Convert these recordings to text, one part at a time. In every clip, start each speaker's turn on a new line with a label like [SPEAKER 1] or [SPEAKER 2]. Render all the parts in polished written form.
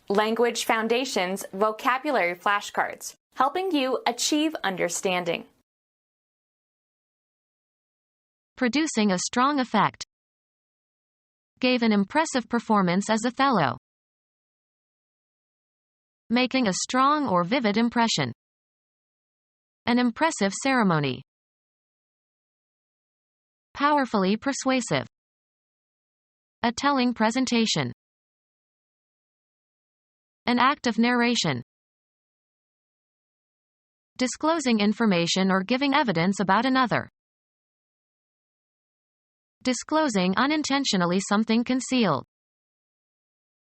[SPEAKER 1] Language Foundations Vocabulary Flashcards, helping you achieve understanding.
[SPEAKER 2] Producing a strong effect. Gave an impressive performance as Othello. Making a strong or vivid impression. An impressive ceremony. Powerfully persuasive. A telling presentation. An act of narration. Disclosing information or giving evidence about another. Disclosing unintentionally something concealed.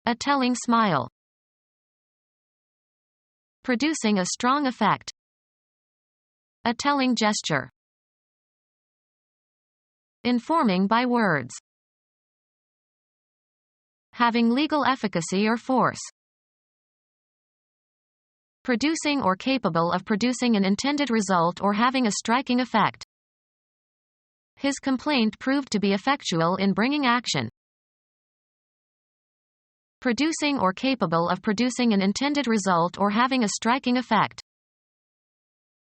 [SPEAKER 2] A telling smile. Producing a strong effect. A telling gesture. Informing by words. Having legal efficacy or force. Producing or capable of producing an intended result or having a striking effect. His complaint proved to be effectual in bringing action. Producing or capable of producing an intended result or having a striking effect.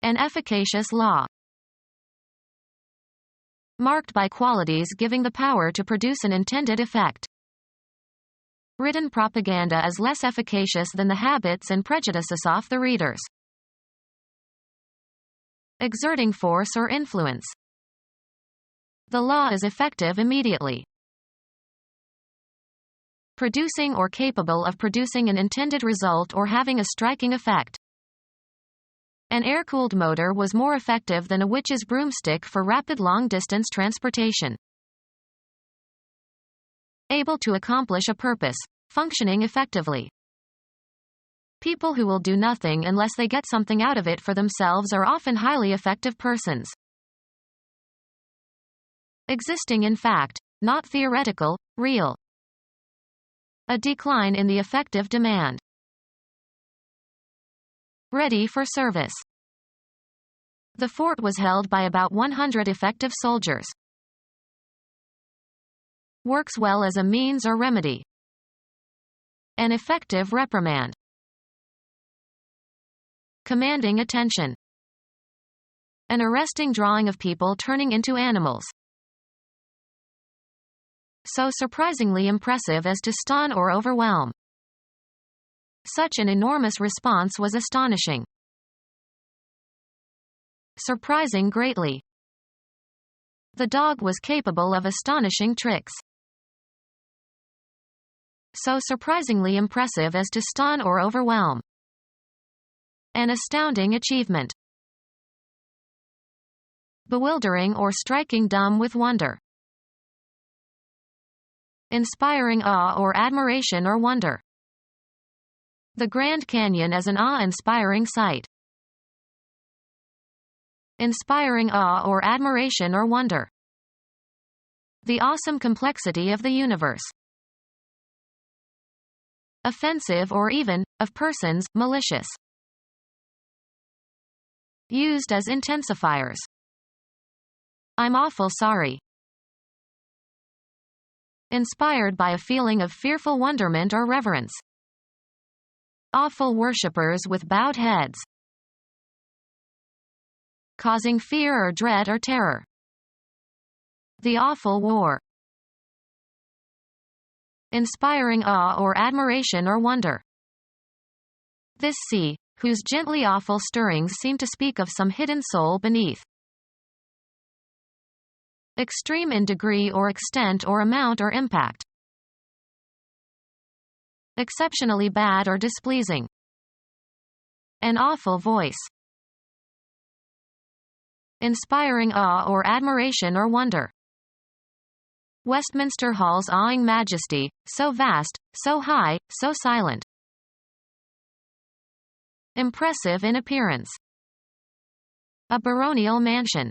[SPEAKER 2] An efficacious law. Marked by qualities giving the power to produce an intended effect. Written propaganda is less efficacious than the habits and prejudices of the readers. Exerting force or influence. The law is effective immediately. Producing or capable of producing an intended result or having a striking effect. An air-cooled motor was more effective than a witch's broomstick for rapid long-distance transportation. Able to accomplish a purpose. Functioning effectively. People who will do nothing unless they get something out of it for themselves are often highly effective persons. Existing in fact, not theoretical, real. A decline in the effective demand. Ready for service. The fort was held by about 100 effective soldiers. Works well as a means or remedy. An effective reprimand. Commanding attention. An arresting drawing of people turning into animals. So surprisingly impressive as to stun or overwhelm. Such an enormous response was astonishing. Surprising greatly. The dog was capable of astonishing tricks. So surprisingly impressive as to stun or overwhelm. An astounding achievement. Bewildering or striking dumb with wonder. Inspiring awe or admiration or wonder. The Grand Canyon is an awe-inspiring sight. Inspiring awe or admiration or wonder. The awesome complexity of the universe. Offensive or even, of persons, malicious. Used as intensifiers. I'm awful sorry. Inspired by a feeling of fearful wonderment or reverence. Awful worshippers with bowed heads. Causing fear or dread or terror. The awful war. Inspiring awe or admiration or wonder. This sea, whose gently awful stirrings seem to speak of some hidden soul beneath. Extreme in degree or extent or amount or impact. Exceptionally bad or displeasing. An awful voice. Inspiring awe or admiration or wonder. Westminster Hall's awing majesty, so vast, so high, so silent. Impressive in appearance. A baronial mansion.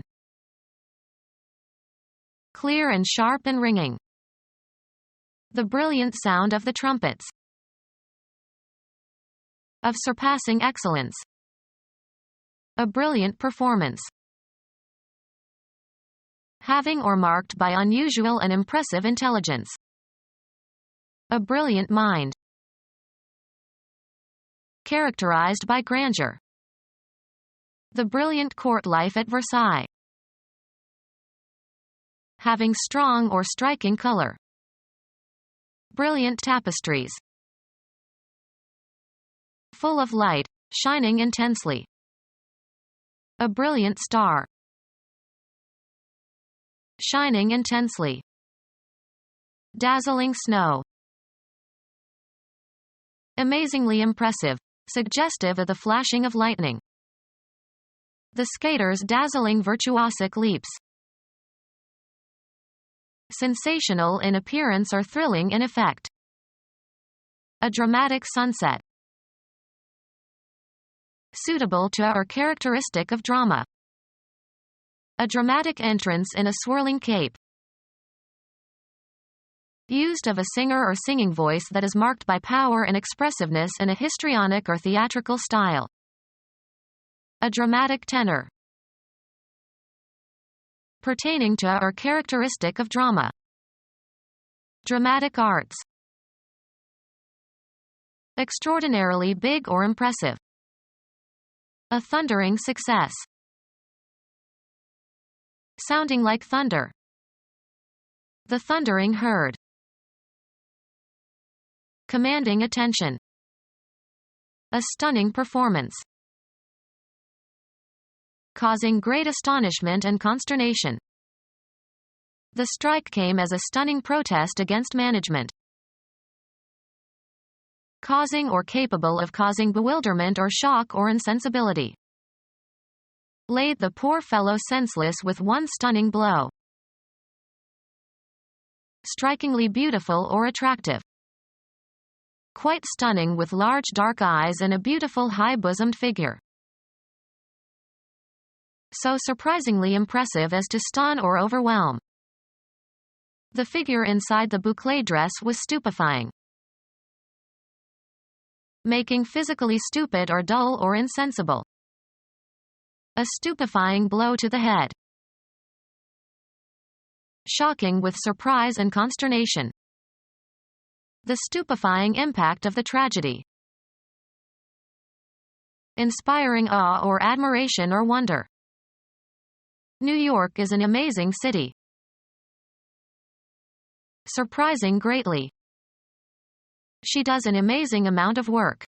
[SPEAKER 2] Clear and sharp and ringing. The brilliant sound of the trumpets. Of surpassing excellence. A brilliant performance. Having or marked by unusual and impressive intelligence. A brilliant mind. characterized by grandeur. The brilliant court life at Versailles. Having strong or striking color. Brilliant tapestries. Full of light, shining intensely. A brilliant star. Shining intensely. Dazzling snow. Amazingly impressive, suggestive of the flashing of lightning. The skater's dazzling virtuosic leaps. Sensational in appearance or thrilling in effect. A dramatic sunset. Suitable to or characteristic of drama. A dramatic entrance in a swirling cape. Used of a singer or singing voice that is marked by power and expressiveness in a histrionic or theatrical style. A dramatic tenor. Pertaining to or characteristic of drama. Dramatic arts. Extraordinarily big or impressive. A thundering success. Sounding like thunder. The thundering herd. Commanding attention. A stunning performance. Causing great astonishment and consternation. The strike came as a stunning protest against management. Causing or capable of causing bewilderment or shock or insensibility. Laid the poor fellow senseless with one stunning blow. Strikingly beautiful or attractive. Quite stunning with large dark eyes and a beautiful high-bosomed figure. So surprisingly impressive as to stun or overwhelm. The figure inside the bouclé dress was stupefying. Making physically stupid or dull or insensible. A stupefying blow to the head. Shocking with surprise and consternation. The stupefying impact of the tragedy. Inspiring awe or admiration or wonder. New York is an amazing city. Surprising greatly. She does an amazing amount of work.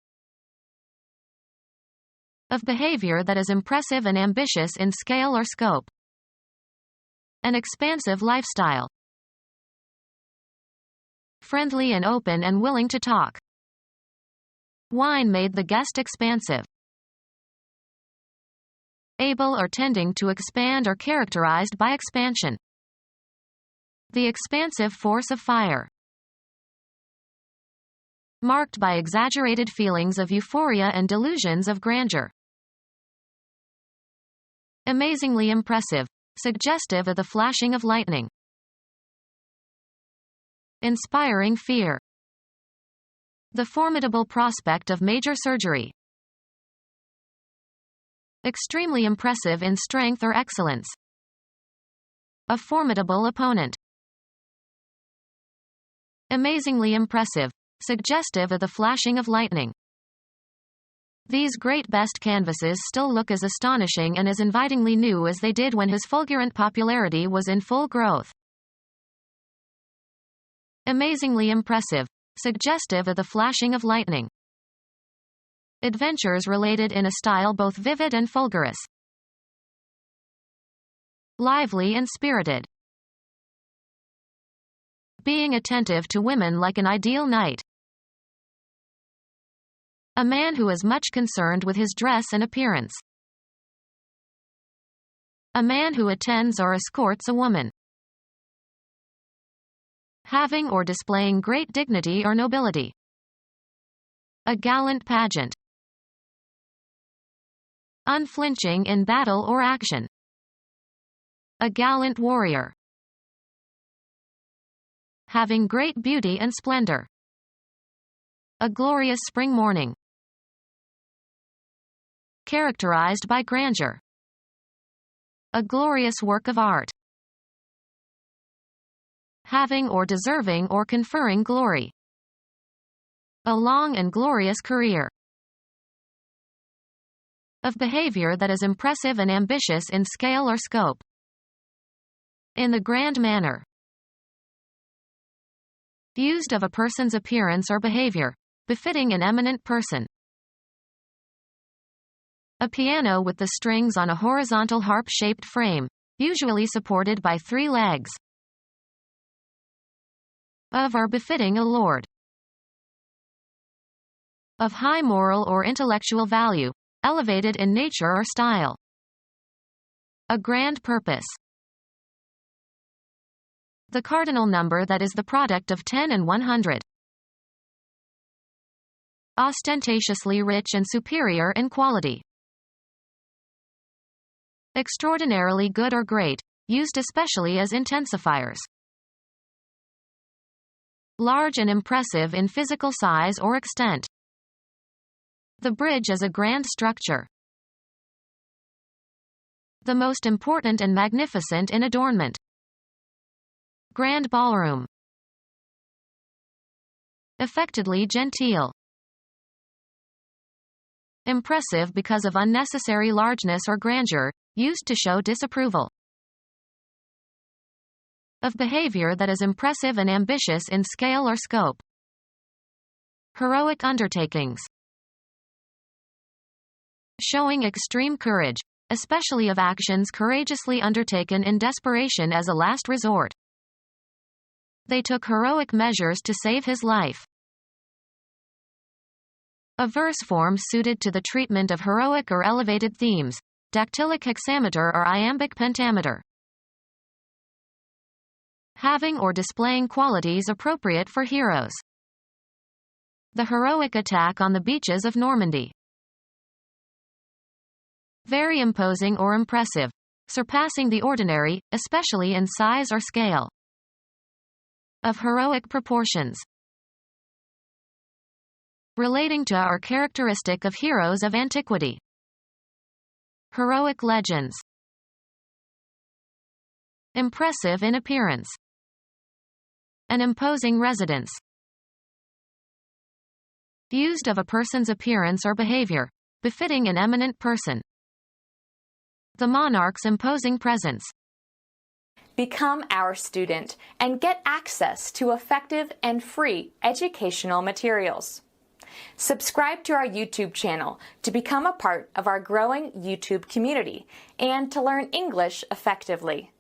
[SPEAKER 2] Of behavior that is impressive and ambitious in scale or scope. An expansive lifestyle. Friendly and open and willing to talk. Wine made the guest expansive. Able or tending to expand or characterized by expansion. The expansive force of fire. Marked by exaggerated feelings of euphoria and delusions of grandeur. Amazingly impressive, suggestive of the flashing of lightning. Inspiring fear. The formidable prospect of major surgery. Extremely impressive in strength or excellence. A formidable opponent. Amazingly impressive, suggestive of the flashing of lightning. These great best canvases still look as astonishing and as invitingly new as they did when his fulgurant popularity was in full growth. Amazingly impressive, suggestive of the flashing of lightning. Adventures related in a style both vivid and fulgurous. Lively and spirited. Being attentive to women like an ideal knight. A man who is much concerned with his dress and appearance. A man who attends or escorts a woman. Having or displaying great dignity or nobility. A gallant pageant. Unflinching in battle or action. A gallant warrior. Having great beauty and splendor. A glorious spring morning. Characterized by grandeur. A glorious work of art. Having or deserving or conferring glory. A long and glorious career. Of behavior that is impressive and ambitious in scale or scope. In the grand manner. Used of a person's appearance or behavior, befitting an eminent person. A piano with the strings on a horizontal harp-shaped frame, usually supported by 3 legs. Of or befitting a lord. Of high moral or intellectual value, elevated in nature or style. A grand purpose. The cardinal number that is the product of 10 and 100. Ostentatiously rich and superior in quality. Extraordinarily good or great, used especially as intensifiers. Large and impressive in physical size or extent. The bridge is a grand structure. The most important and magnificent in adornment. Grand ballroom. Affectedly genteel. Impressive because of unnecessary largeness or grandeur, used to show disapproval. Of behavior that is impressive and ambitious in scale or scope. Heroic undertakings. Showing extreme courage, especially of actions courageously undertaken in desperation as a last resort. They took heroic measures to save his life. A verse form suited to the treatment of heroic or elevated themes, dactylic hexameter or iambic pentameter. Having or displaying qualities appropriate for heroes. The heroic attack on the beaches of Normandy. Very imposing or impressive, surpassing the ordinary, especially in size or scale. Of heroic proportions. Relating to or characteristic of heroes of antiquity. Heroic legends. Impressive in appearance. An imposing residence. Used of a person's appearance or behavior, befitting an eminent person. The monarch's imposing presence.
[SPEAKER 1] Become our student and get access to effective and free educational materials. Subscribe to our YouTube channel to become a part of our growing YouTube community and to learn English effectively.